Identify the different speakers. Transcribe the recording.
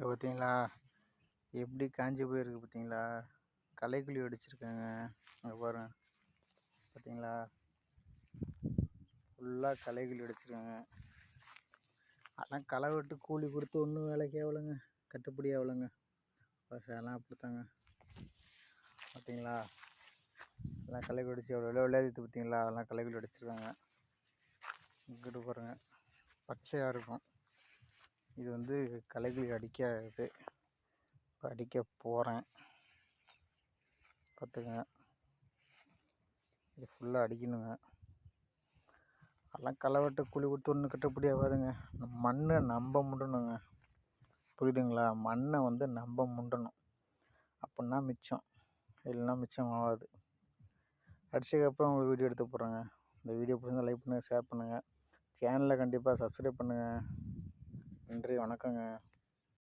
Speaker 1: இங்க பார்த்தீங்களா? எப்படி காஞ்சு போயிருக்கு பார்த்தீங்களா? களைக்குழி அடிச்சிருக்காங்க. அங்க பாருங்க. பார்த்தீங்களா? ஃபுல்லா களைக்குழி அடிச்சிருக்காங்க. ஆனால் களை வெட்டு கூலி கொடுத்து ஒன்றும் வேலைக்கு ஆகலைங்க. கட்டுப்படி ஆகலைங்க. விவசாயம்லாம் அப்படித்தாங்க. பார்த்தீங்களா? எல்லாம் களைக்குழி அடிச்சு எவ்வளோ விளையாடிட்டு பார்த்தீங்களா? அதெல்லாம் களைக்குழி அடிச்சிருக்காங்க. இங்கிட்டு பாருங்க. பச்சையாக இருக்கும். இது வந்து களைக்குழி அடிக்காது. இப்போ அடிக்க போகிறேன். பார்த்துக்கங்க. இது ஃபுல்லாக அடிக்கணுங்க. அதெல்லாம் களை வெட்ட கூலி கொடுத்து ஒன்றும் கட்டுப்படி ஆகாதுங்க. மண்ணை நம்ப முண்டணுங்க. புரியுதுங்களா? மண்ணை வந்து நம்ப முண்டணும். அப்படின்னா மிச்சம். இல்லைன்னா மிச்சம் ஆகாது. அடிச்சதுக்கப்புறம் உங்களுக்கு வீடியோ எடுத்து போடுறேங்க. இந்த வீடியோ பிடிச்சிருந்தா லைக் பண்ணுங்கள், ஷேர் பண்ணுங்கள். சேனலை கண்டிப்பாக சப்ஸ்கிரைப் பண்ணுங்கள். நன்றி, வணக்கங்க.